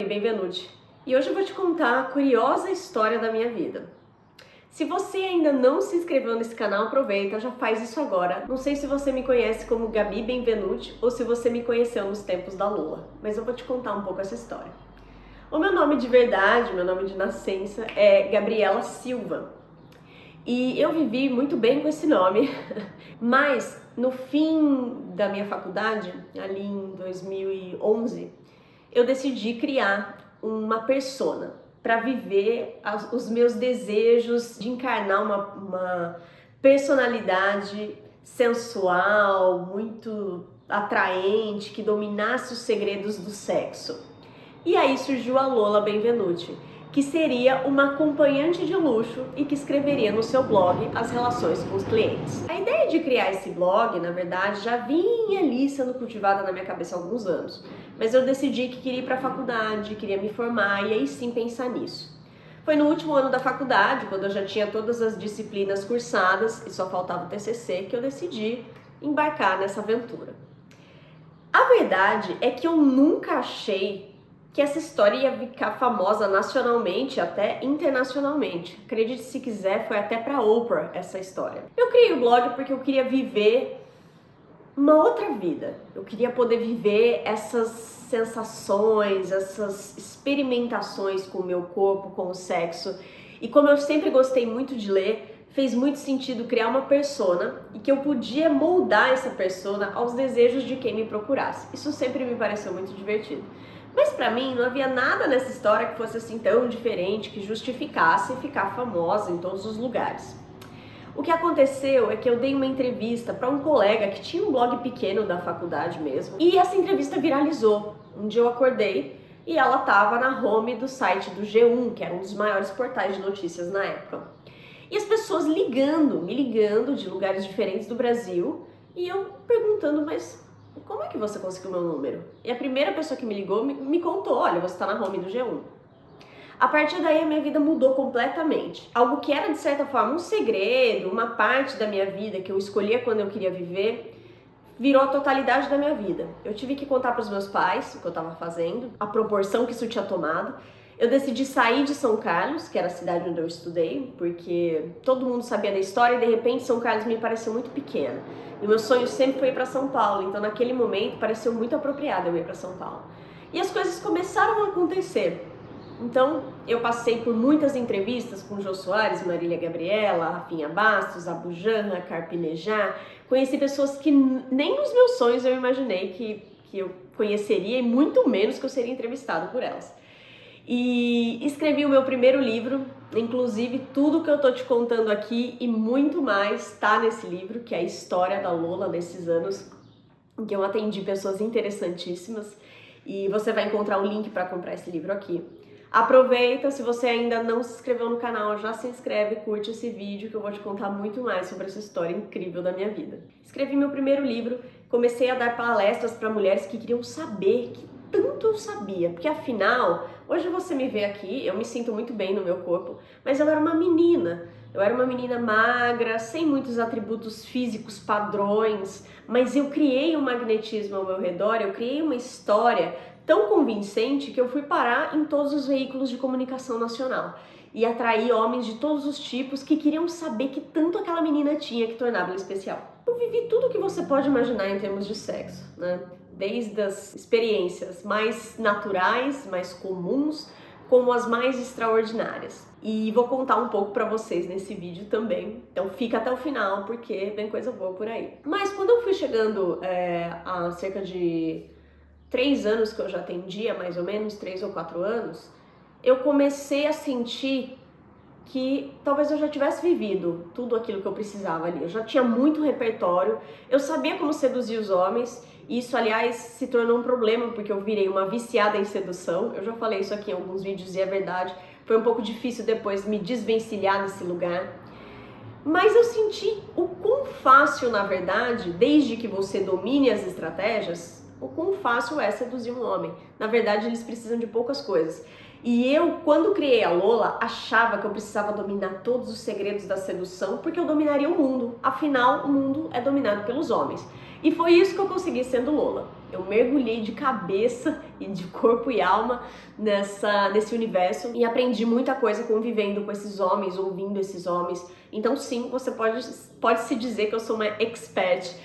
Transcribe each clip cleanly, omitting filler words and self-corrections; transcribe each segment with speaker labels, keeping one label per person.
Speaker 1: Benvenuti e hoje eu vou te contar a curiosa história da minha vida. Se você ainda não se inscreveu nesse canal, aproveita, já faz isso agora. Não sei se você me conhece como Gabi Benvenuti ou se você me conheceu nos tempos da Lola, mas eu vou te contar um pouco essa história. O meu nome de verdade, meu nome de nascença é Gabriela Silva e eu vivi muito bem com esse nome, mas no fim da minha faculdade, ali em 2011, eu decidi criar uma persona para viver os meus desejos de encarnar uma personalidade sensual, muito atraente, que dominasse os segredos do sexo. E aí surgiu a Lola Benvenuti, que seria uma acompanhante de luxo e que escreveria no seu blog as relações com os clientes. A ideia de criar esse blog, na verdade, já vinha ali sendo cultivada na minha cabeça há alguns anos, mas eu decidi que queria ir para a faculdade, queria me formar e aí sim pensar nisso. Foi no último ano da faculdade, quando eu já tinha todas as disciplinas cursadas e só faltava o TCC, que eu decidi embarcar nessa aventura. A verdade é que eu nunca achei que essa história ia ficar famosa nacionalmente, até internacionalmente. Acredite se quiser, foi até para Oprah essa história. Eu criei o blog porque eu queria viver uma outra vida. Eu queria poder viver essas sensações, essas experimentações com o meu corpo, com o sexo. E como eu sempre gostei muito de ler, fez muito sentido criar uma persona e que eu podia moldar essa persona aos desejos de quem me procurasse. Isso sempre me pareceu muito divertido. Mas pra mim não havia nada nessa história que fosse assim tão diferente, que justificasse ficar famosa em todos os lugares. O que aconteceu é que eu dei uma entrevista para um colega que tinha um blog pequeno da faculdade mesmo, e essa entrevista viralizou. Um dia eu acordei e ela estava na home do site do G1, que era um dos maiores portais de notícias na época. E as pessoas me ligando de lugares diferentes do Brasil, e eu perguntando, mas como é que você conseguiu meu número? E a primeira pessoa que me ligou me contou, olha, você está na home do G1. A partir daí a minha vida mudou completamente. Algo que era de certa forma um segredo, uma parte da minha vida que eu escolhia quando eu queria viver, virou a totalidade da minha vida. Eu tive que contar para os meus pais o que eu estava fazendo, a proporção que isso tinha tomado. Eu decidi sair de São Carlos, que era a cidade onde eu estudei, porque todo mundo sabia da história e de repente São Carlos me pareceu muito pequena. E o meu sonho sempre foi ir para São Paulo, então naquele momento pareceu muito apropriado eu ir para São Paulo. E as coisas começaram a acontecer. Então eu passei por muitas entrevistas com Jô Soares, Marília Gabriela, Rafinha Bastos, Abu Janra, Carpinejar. Conheci pessoas que nem nos meus sonhos eu imaginei que eu conheceria e muito menos que eu seria entrevistado por elas. E escrevi o meu primeiro livro, inclusive tudo que eu tô te contando aqui e muito mais tá nesse livro, que é a história da Lola nesses anos em que eu atendi pessoas interessantíssimas, e você vai encontrar o link para comprar esse livro aqui. Aproveita, se você ainda não se inscreveu no canal, já se inscreve, curte esse vídeo que eu vou te contar muito mais sobre essa história incrível da minha vida. Escrevi meu primeiro livro, comecei a dar palestras para mulheres que queriam saber, que tanto eu sabia, porque afinal, hoje você me vê aqui, eu me sinto muito bem no meu corpo, mas eu era uma menina magra, sem muitos atributos físicos padrões, mas eu criei um magnetismo ao meu redor, eu criei uma história tão convincente que eu fui parar em todos os veículos de comunicação nacional e atraí homens de todos os tipos que queriam saber que tanto aquela menina tinha que tornava ela especial. Eu vivi tudo o que você pode imaginar em termos de sexo, né? Desde as experiências mais naturais, mais comuns, como as mais extraordinárias. E vou contar um pouco pra vocês nesse vídeo também, então fica até o final porque vem coisa boa por aí. Mas quando eu fui chegando a cerca de 3 anos que eu já atendia, mais ou menos, 3 ou 4 anos, eu comecei a sentir que talvez eu já tivesse vivido tudo aquilo que eu precisava ali. Eu já tinha muito repertório, eu sabia como seduzir os homens, e isso, aliás, se tornou um problema, porque eu virei uma viciada em sedução. Eu já falei isso aqui em alguns vídeos e é verdade. Foi um pouco difícil depois me desvencilhar desse lugar. Mas eu senti o quão fácil, na verdade, desde que você domine as estratégias, o quão fácil é seduzir um homem. Na verdade, eles precisam de poucas coisas. E eu, quando criei a Lola, achava que eu precisava dominar todos os segredos da sedução, porque eu dominaria o mundo. Afinal, o mundo é dominado pelos homens. E foi isso que eu consegui sendo Lola. Eu mergulhei de cabeça e de corpo e alma nesse universo e aprendi muita coisa convivendo com esses homens, ouvindo esses homens. Então sim, você pode se dizer que eu sou uma expert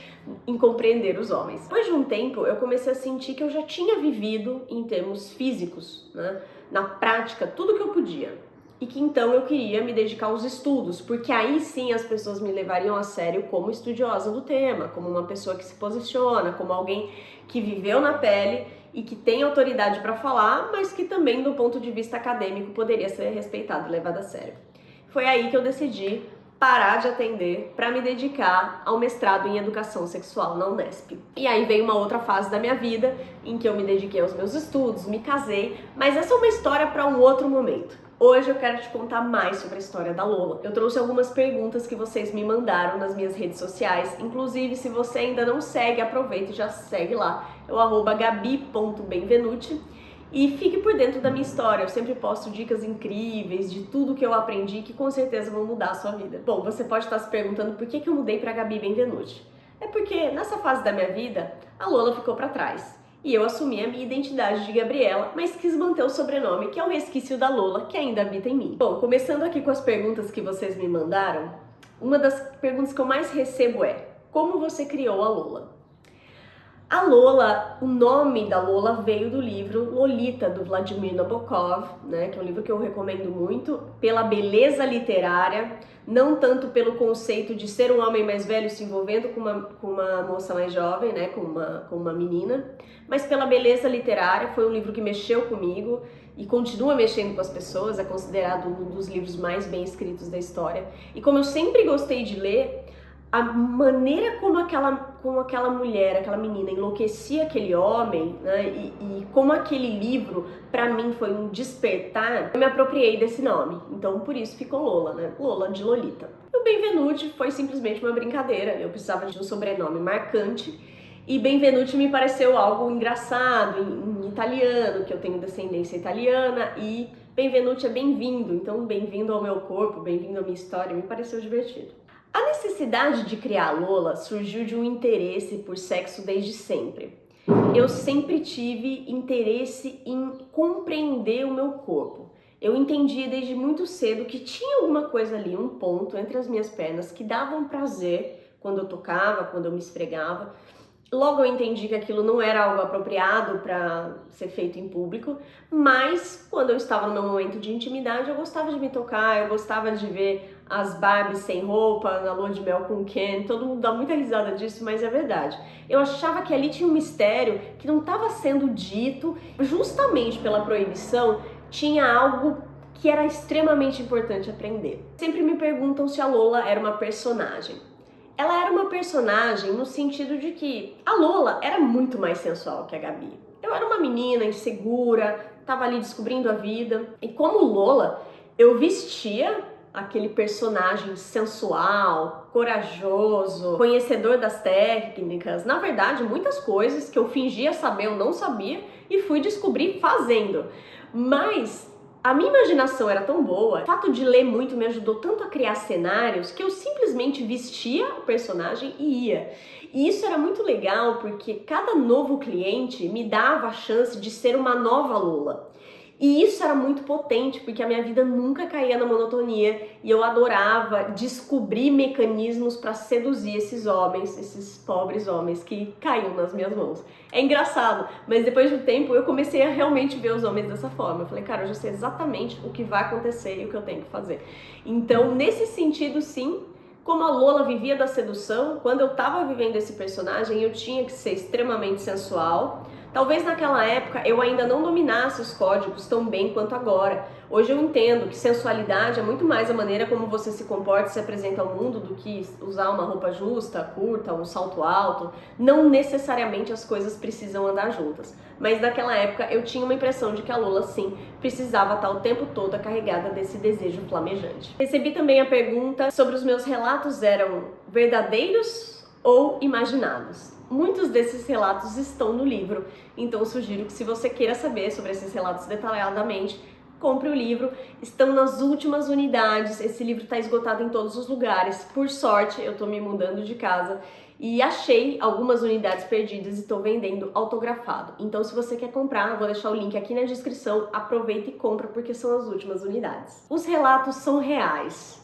Speaker 1: em compreender os homens. Depois de um tempo, eu comecei a sentir que eu já tinha vivido em termos físicos, né? Na prática, tudo que eu podia. E que então eu queria me dedicar aos estudos, porque aí sim as pessoas me levariam a sério como estudiosa do tema, como uma pessoa que se posiciona, como alguém que viveu na pele e que tem autoridade para falar, mas que também do ponto de vista acadêmico poderia ser respeitado e levado a sério. Foi aí que eu decidi parar de atender para me dedicar ao mestrado em educação sexual na Unesp. E aí veio uma outra fase da minha vida em que eu me dediquei aos meus estudos, me casei, mas essa é uma história para um outro momento. Hoje eu quero te contar mais sobre a história da Lola. Eu trouxe algumas perguntas que vocês me mandaram nas minhas redes sociais. Inclusive, se você ainda não segue, aproveita e já segue lá. É o @gabi.benvenuti. E fique por dentro da minha história. Eu sempre posto dicas incríveis de tudo que eu aprendi que com certeza vão mudar a sua vida. Bom, você pode estar se perguntando por que eu mudei para Gabi Benvenuti. É porque nessa fase da minha vida, a Lola ficou para trás. E eu assumi a minha identidade de Gabriela, mas quis manter o sobrenome, que é um resquício da Lola, que ainda habita em mim. Bom, começando aqui com as perguntas que vocês me mandaram, uma das perguntas que eu mais recebo é: como você criou a Lola? A Lola, o nome da Lola veio do livro Lolita, do Vladimir Nabokov, né, que é um livro que eu recomendo muito, pela beleza literária, não tanto pelo conceito de ser um homem mais velho se envolvendo com uma moça mais jovem, né, com uma menina, mas pela beleza literária. Foi um livro que mexeu comigo e continua mexendo com as pessoas, é considerado um dos livros mais bem escritos da história. E como eu sempre gostei de ler, a maneira como aquela mulher, aquela menina enlouquecia aquele homem, né, e como aquele livro, pra mim, foi um despertar, eu me apropriei desse nome. Então, por isso ficou Lola, né? Lola de Lolita. E o Benvenuti foi simplesmente uma brincadeira. Eu precisava de um sobrenome marcante e Benvenuti me pareceu algo engraçado, em italiano, que eu tenho descendência italiana, e Benvenuti é bem-vindo. Então, bem-vindo ao meu corpo, bem-vindo à minha história, me pareceu divertido. A necessidade de criar a Lola surgiu de um interesse por sexo desde sempre. Eu sempre tive interesse em compreender o meu corpo. Eu entendia desde muito cedo que tinha alguma coisa ali, um ponto entre as minhas pernas que dava um prazer quando eu tocava, quando eu me esfregava. Logo eu entendi que aquilo não era algo apropriado para ser feito em público, mas quando eu estava no meu momento de intimidade, eu gostava de me tocar, eu gostava de ver as Barbies sem roupa, na lua de mel com o Ken, todo mundo dá muita risada disso, mas é verdade. Eu achava que ali tinha um mistério que não estava sendo dito, justamente pela proibição, tinha algo que era extremamente importante aprender. Sempre me perguntam se a Lola era uma personagem. Ela era uma personagem no sentido de que a Lola era muito mais sensual que a Gabi. Eu era uma menina insegura, estava ali descobrindo a vida. E como Lola, eu vestia aquele personagem sensual, corajoso, conhecedor das técnicas. Na verdade, muitas coisas que eu fingia saber, eu não sabia e fui descobrir fazendo. Mas a minha imaginação era tão boa, o fato de ler muito me ajudou tanto a criar cenários que eu simplesmente vestia o personagem e ia. E isso era muito legal porque cada novo cliente me dava a chance de ser uma nova Lola. E isso era muito potente, porque a minha vida nunca caía na monotonia e eu adorava descobrir mecanismos para seduzir esses homens, esses pobres homens que caíam nas minhas mãos. É engraçado, mas depois de um tempo eu comecei a realmente ver os homens dessa forma. Eu falei, cara, eu já sei exatamente o que vai acontecer e o que eu tenho que fazer. Então, nesse sentido, sim, como a Lola vivia da sedução, quando eu estava vivendo esse personagem, eu tinha que ser extremamente sensual. Talvez naquela época eu ainda não dominasse os códigos tão bem quanto agora. Hoje eu entendo que sensualidade é muito mais a maneira como você se comporta e se apresenta ao mundo do que usar uma roupa justa, curta, um salto alto. Não necessariamente as coisas precisam andar juntas. Mas naquela época eu tinha uma impressão de que a Lola, sim, precisava estar o tempo todo carregada desse desejo flamejante. Recebi também a pergunta sobre os meus relatos eram verdadeiros ou imaginados. muitos desses relatos estão no livro, então eu sugiro que, se você queira saber sobre esses relatos detalhadamente, compre o livro. Estão nas últimas unidades, esse livro está esgotado em todos os lugares. Por sorte, eu estou me mudando de casa e achei algumas unidades perdidas e estou vendendo autografado. Então, se você quer comprar, eu vou deixar o link aqui na descrição, aproveita e compra, porque são as últimas unidades. Os relatos são reais.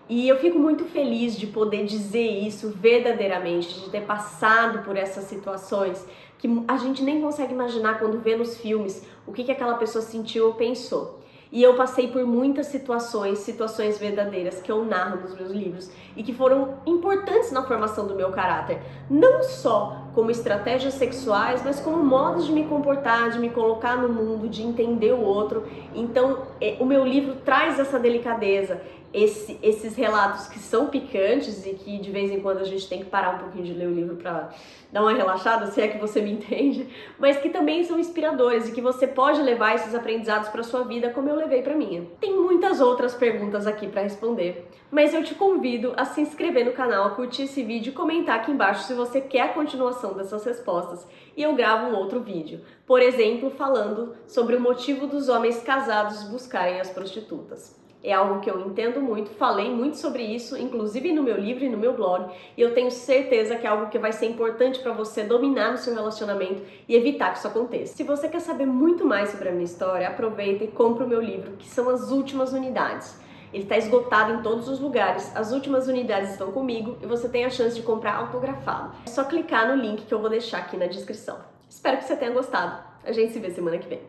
Speaker 1: E eu fico muito feliz de poder dizer isso verdadeiramente, de ter passado por essas situações que a gente nem consegue imaginar quando vê nos filmes o que aquela pessoa sentiu ou pensou. E eu passei por muitas situações verdadeiras que eu narro nos meus livros e que foram importantes na formação do meu caráter. Não só como estratégias sexuais, mas como modos de me comportar, de me colocar no mundo, de entender o outro. Então, o meu livro traz essa delicadeza, esses relatos que são picantes e que de vez em quando a gente tem que parar um pouquinho de ler o livro para dar uma relaxada, se é que você me entende, mas que também são inspiradores e que você pode levar esses aprendizados para sua vida como eu levei para minha. Tem muitas outras perguntas aqui para responder, mas eu te convido a se inscrever no canal, a curtir esse vídeo e comentar aqui embaixo se você quer a continuação dessas respostas e eu gravo um outro vídeo, por exemplo, falando sobre o motivo dos homens casados buscarem as prostitutas. É algo que eu entendo muito, falei muito sobre isso, inclusive no meu livro e no meu blog, e eu tenho certeza que é algo que vai ser importante para você dominar no seu relacionamento e evitar que isso aconteça. Se você quer saber muito mais sobre a minha história, aproveita e compra o meu livro, que são as últimas unidades. Ele está esgotado em todos os lugares, as últimas unidades estão comigo e você tem a chance de comprar autografado. É só clicar no link que eu vou deixar aqui na descrição. Espero que você tenha gostado. A gente se vê semana que vem.